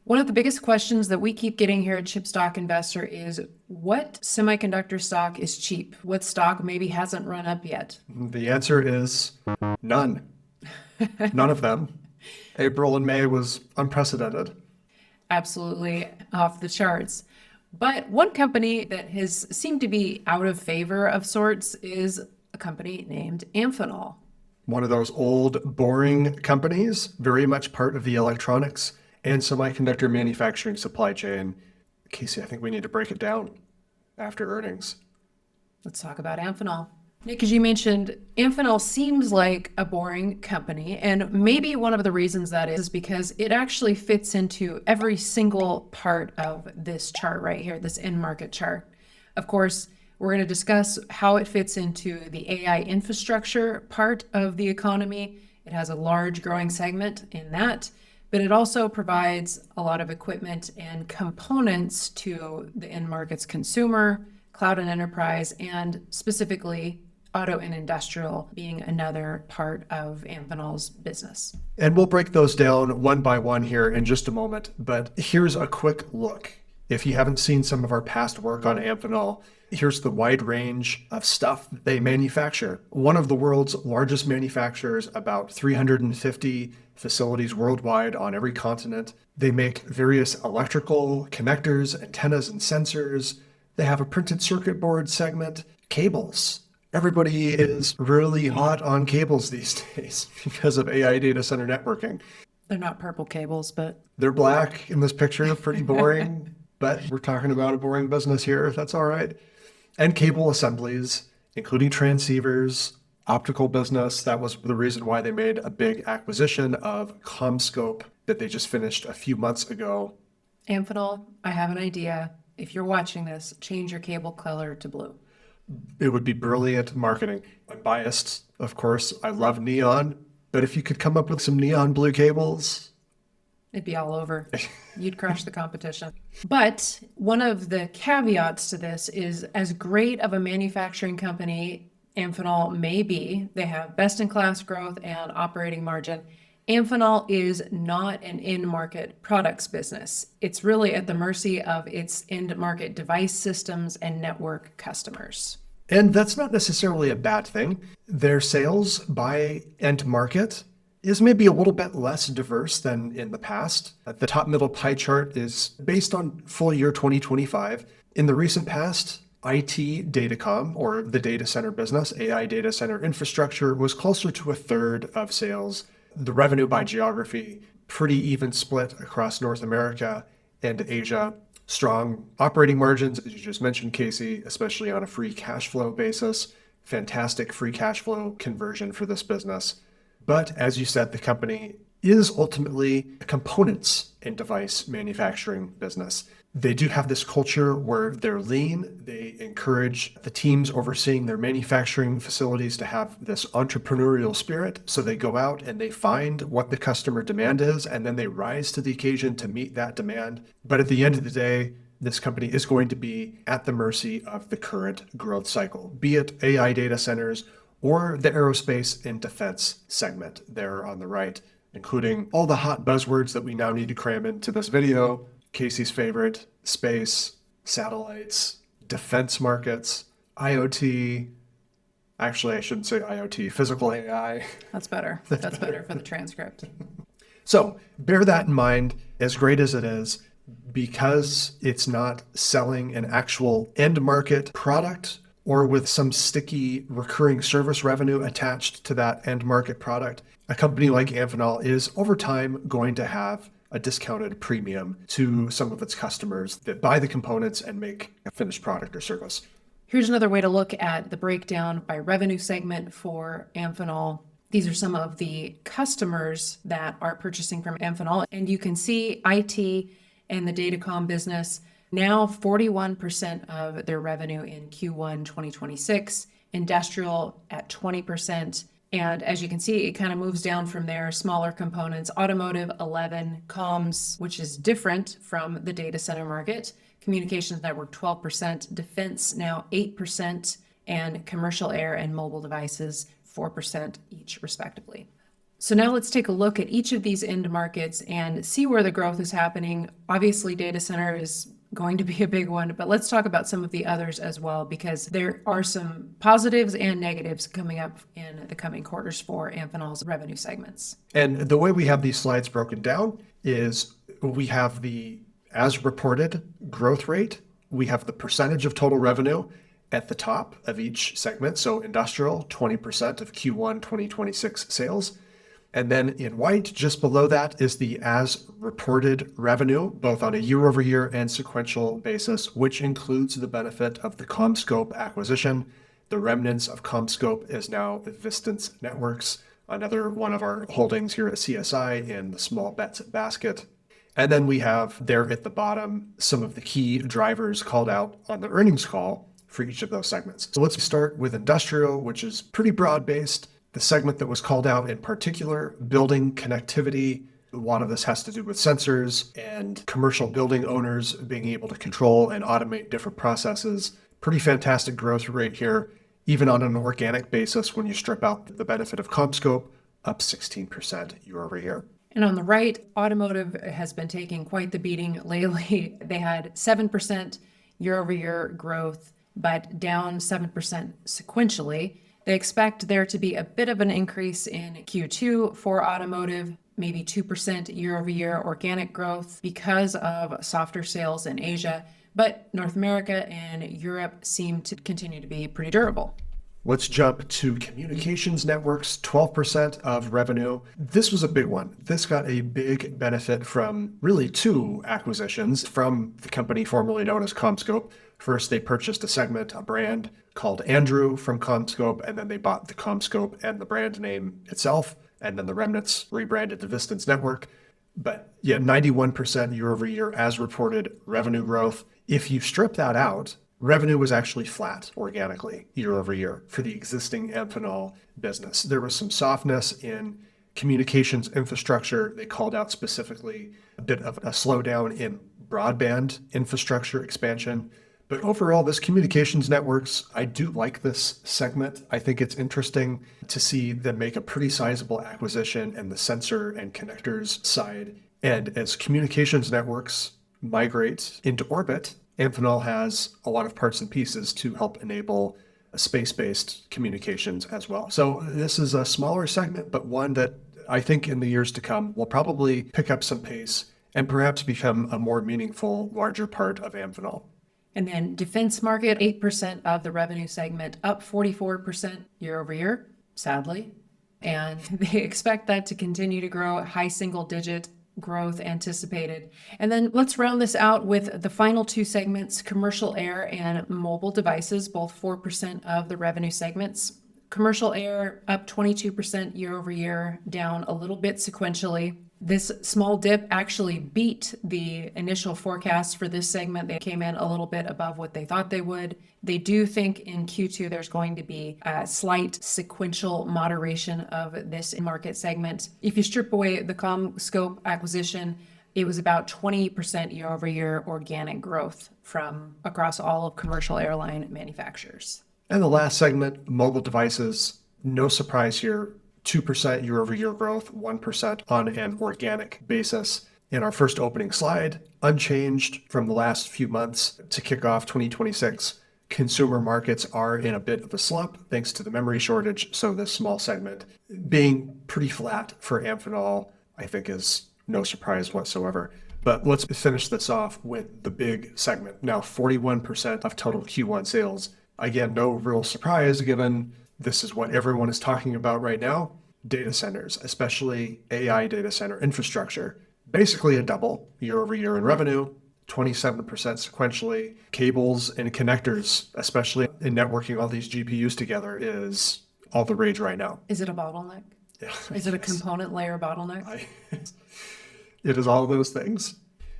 One of the biggest questions that we keep getting here at Chip Stock Investor is what semiconductor stock is cheap? What stock maybe hasn't run up yet? The answer is none. None of them. April and May was unprecedented. Absolutely off the charts. But one company that has seemed to be out of favor of sorts is a company named Amphenol. One of those old, boring companies, very much part of the electronics and semiconductor manufacturing supply chain. Casey, I think we need to break it down after earnings. Let's talk about Amphenol. Nick, as you mentioned, Amphenol seems like a boring company, and maybe one of the reasons that is because it actually fits into every single part of this chart right here, this end market chart. Of course, we're going to discuss how it fits into the AI infrastructure part of the economy. It has a large growing segment in that, but it also provides a lot of equipment and components to the end market's consumer, cloud and enterprise, and specifically auto and industrial being another part of Amphenol's business. And we'll break those down one by one here in just a moment, but here's a quick look. If you haven't seen some of our past work on Amphenol, here's the wide range of stuff that they manufacture. One of the world's largest manufacturers, about 350 facilities worldwide on every continent. They make various electrical connectors, antennas, and sensors. They have a printed circuit board segment, cables. Everybody is really hot on cables these days because of AI data center networking. They're not purple cables, but They're black in this picture, pretty boring, but we're talking about a boring business here. That's all right. And cable assemblies, including transceivers, optical business. That was the reason why they made a big acquisition of CommScope that they just finished a few months ago. Amphenol, I have an idea. If you're watching this, change your cable color to blue. It would be brilliant marketing. I'm biased, of course. I love neon, but if you could come up with some neon blue cables, It'd be all over. You'd crush the competition. But one of the caveats to this is as great of a manufacturing company Amphenol may be, they have best-in-class growth and operating margin. Amphenol is not an in-market products business. It's really at the mercy of its end-market device systems and network customers. and that's not necessarily a bad thing. Their sales by end market is maybe a little bit less diverse than in the past. The top middle pie chart is based on full year 2025. In the recent past, IT Datacom, or the data center business, AI data center infrastructure, was closer to a third of sales. The revenue by geography, pretty even split across North America and Asia. Strong operating margins, as you just mentioned, Casey, especially on a free cash flow basis. Fantastic free cash flow conversion for this business. But as you said, the company is ultimately a components and device manufacturing business. They do have this culture where they're lean. They encourage the teams overseeing their manufacturing facilities to have this entrepreneurial spirit. So they go out and they find what the customer demand is, and then they rise to the occasion to meet that demand. But at the end of the day, this company is going to be at the mercy of the current growth cycle, be it AI data centers or the aerospace and defense segment there on the right, including all the hot buzzwords that we now need to cram into this video. Casey's favorite: space, satellites, defense markets, IoT. Actually, I shouldn't say IoT, physical AI. That's better. That's better for the transcript. So bear that in mind, as great as it is, because it's not selling an actual end market product or with some sticky recurring service revenue attached to that end market product, a company like Amphenol is over time going to have a discounted premium to some of its customers that buy the components and make a finished product or service. Here's another way to look at the breakdown by revenue segment for Amphenol. These are some of the customers that are purchasing from Amphenol, and you can see IT and the Datacom business now 41% of their revenue in Q1 2026, industrial at 20%. And as you can see, it kind of moves down from there. Smaller components, automotive 11, comms, which is different from the data center market, communications network 12%, defense now 8%, and commercial air and mobile devices 4% each respectively. So now let's take a look at each of these end markets and see where the growth is happening. Obviously, data center is going to be a big one, but let's talk about some of the others as well, because there are some positives and negatives coming up in the coming quarters for Amphenol's revenue segments. And the way we have these slides broken down is we have the as reported growth rate, we have the percentage of total revenue at the top of each segment. So industrial, 20% of Q1 2026 sales. And then in white, just below that, is the as reported revenue, both on a year-over-year and sequential basis, which includes the benefit of the CommScope acquisition. The remnants of CommScope is now Vistance Networks, another one of our holdings here at CSI in the small bets basket. And then we have there at the bottom some of the key drivers called out on the earnings call for each of those segments. So let's start with industrial, which is pretty broad-based. The segment that was called out in particular, building connectivity. A lot of this has to do with sensors and commercial building owners being able to control and automate different processes. Pretty fantastic growth rate here, even on an organic basis when you strip out the benefit of CommScope, up 16% year over year. And on the right, automotive has been taking quite the beating lately. They had 7% year over year growth, but down 7% sequentially. They expect there to be a bit of an increase in Q2 for automotive, maybe 2% year over year organic growth because of softer sales in Asia. But North America and Europe seem to continue to be pretty durable. Let's jump to communications networks, 12% of revenue. This was a big one. This got a big benefit from really two acquisitions from the company formerly known as CommScope. First, they purchased a segment, a brand called Andrew from CommScope, and then they bought the CommScope and the brand name itself, and then the remnants rebranded to Vistance Network. But yeah, 91% year over year as reported revenue growth. If you strip that out, revenue was actually flat organically year over year for the existing Amphenol business. There was some softness in communications infrastructure. They called out specifically a bit of a slowdown in broadband infrastructure expansion. But overall, this communications networks, I do like this segment. I think it's interesting to see them make a pretty sizable acquisition in the sensor and connectors side. And as communications networks migrate into orbit, Amphenol has a lot of parts and pieces to help enable space-based communications as well. So this is a smaller segment, but one that I think in the years to come will probably pick up some pace and perhaps become a more meaningful, larger part of Amphenol. And then defense market, 8% of the revenue segment, up 44% year over year, sadly. And they expect that to continue to grow, high single digit growth anticipated. And then let's round this out with the final two segments, commercial air and mobile devices, both 4% of the revenue segments. Commercial air up 22% year over year, down a little bit sequentially. This small dip actually beat the initial forecast for this segment. They came in a little bit above what they thought they would. They do think in Q2 there's going to be a slight sequential moderation of this market segment. If you strip away the CommScope acquisition, it was about 20% year over year organic growth from across all of commercial airline manufacturers. And the last segment, mobile devices, no surprise here. 2% year-over-year growth, 1% on an organic basis. In our first opening slide, unchanged from the last few months to kick off 2026, consumer markets are in a bit of a slump thanks to the memory shortage. So this small segment being pretty flat for Amphenol, I think is no surprise whatsoever. But let's finish this off with the big segment. Now 41% of total Q1 sales. Again, no real surprise given this is what everyone is talking about right now. Data centers, especially AI data center infrastructure, basically a double year over year in revenue, 27% sequentially. Cables and connectors, especially in networking all these GPUs together, is all the rage right now. Is it a bottleneck? Yeah. Is it a component layer bottleneck? It is all of those things.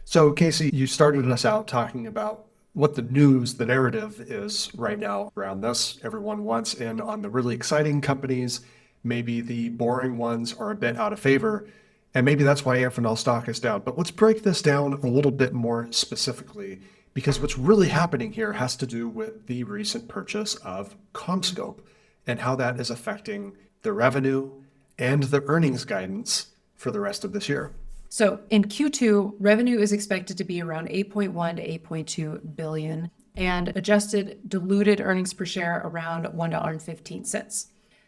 So Casey, you started us out talking about what the news, the narrative is right now around this. Everyone wants in on the really exciting companies. Maybe the boring ones are a bit out of favor. And maybe that's why Amphenol stock is down. But let's break this down a little bit more specifically, because what's really happening here has to do with the recent purchase of CommScope and how that is affecting the revenue and the earnings guidance for the rest of this year. So in Q2, revenue is expected to be around 8.1 to 8.2 billion and adjusted diluted earnings per share around $1.15.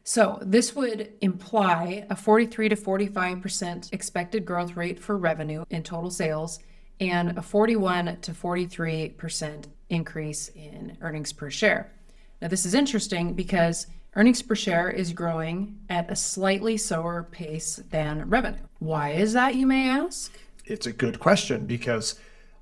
So this would imply a 43 to 45% expected growth rate for revenue in total sales and a 41 to 43% increase in earnings per share. Now this is interesting because earnings per share is growing at a slightly slower pace than revenue. Why is that, you may ask? It's a good question because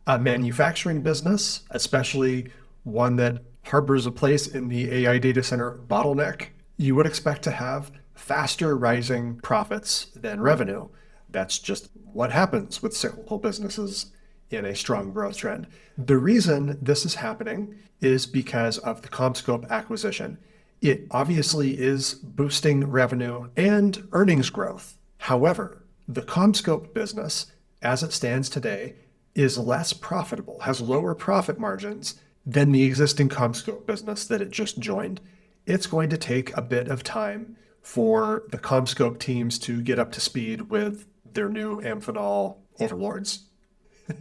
a manufacturing business, especially one that harbors a place in the AI data center bottleneck, you would expect to have faster rising profits than revenue. That's just what happens with cyclical businesses in a strong growth trend. The reason this is happening is because of the CommScope acquisition. It obviously is boosting revenue and earnings growth. However, the CommScope business, as it stands today, is less profitable, has lower profit margins than the existing CommScope business that it just joined. It's going to take a bit of time for the CommScope teams to get up to speed with their new Amphenol overlords.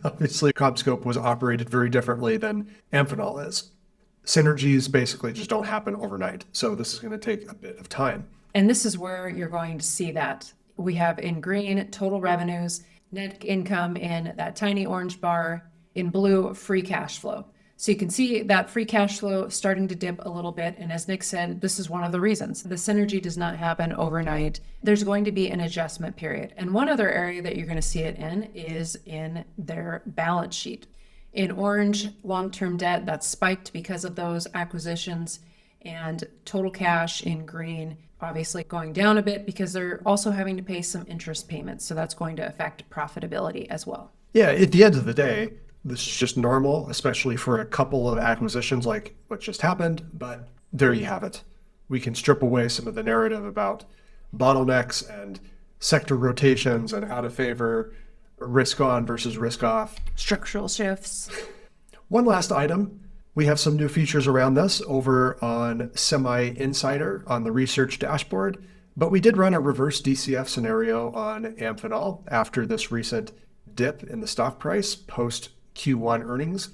Obviously, CommScope was operated very differently than Amphenol is. Synergies basically just don't happen overnight. So this is going to take a bit of time. And this is where you're going to see that. We have in green total revenues, net income in that tiny orange bar, in blue free cash flow. So you can see that free cash flow starting to dip a little bit. And as Nick said, this is one of the reasons. The synergy does not happen overnight. There's going to be an adjustment period. And one other area that you're going to see it in is in their balance sheet. In orange, long-term debt that's spiked because of those acquisitions, and total cash in green, obviously going down a bit because they're also having to pay some interest payments. So that's going to affect profitability as well. Yeah, at the end of the day, this is just normal, especially for a couple of acquisitions like what just happened, but there you have it. We can strip away some of the narrative about bottlenecks and sector rotations and out of favor, risk on versus risk off. Structural shifts. One last item. We have some new features around this over on Semi Insider on the research dashboard, but we did run a reverse DCF scenario on Amphenol after this recent dip in the stock price post Q1 earnings.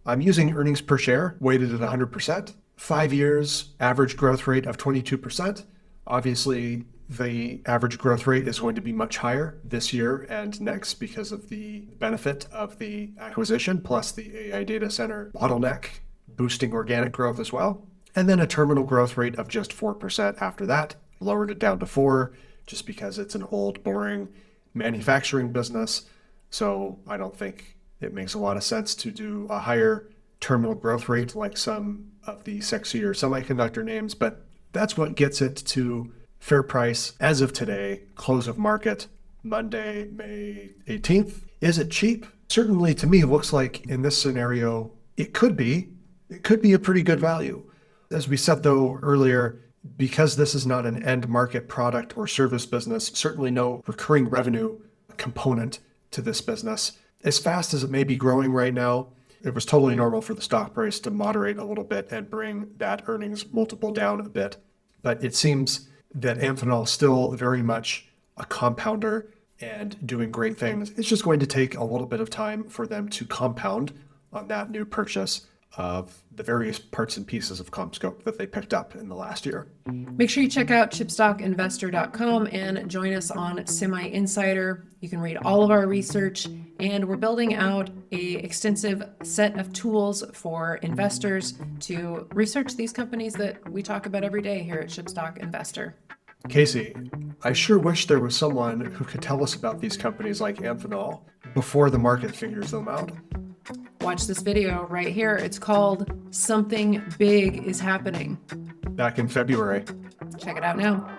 I'm using earnings per share weighted at 100%, 5 years average growth rate of 22%. Obviously, the average growth rate is going to be much higher this year and next because of the benefit of the acquisition, plus the AI data center bottleneck, boosting organic growth as well. And then a terminal growth rate of just 4% after that, lowered it down to 4 just because it's an old, boring manufacturing business. So I don't think it makes a lot of sense to do a higher terminal growth rate like some of the sexier semiconductor names, but that's what gets it to fair price as of today, close of market, Monday, May 18th. Is it cheap? Certainly to me, it looks like in this scenario, it could be a pretty good value. As we said though earlier, because this is not an end market product or service business, certainly no recurring revenue component to this business. As fast as it may be growing right now, it was totally normal for the stock price to moderate a little bit and bring that earnings multiple down a bit. But it seems that Amphenol is still very much a compounder and doing great things. It's just going to take a little bit of time for them to compound on that new purchase of the various parts and pieces of CommScope that they picked up in the last year. Make sure you check out chipstockinvestor.com and join us on Semi Insider. You can read all of our research, and we're building out an extensive set of tools for investors to research these companies that we talk about every day here at Chipstock Investor. Casey, I sure wish there was someone who could tell us about these companies like Amphenol before the market figures them out. Watch this video right here. It's called Something Big is Happening. Back in February. Check it out now.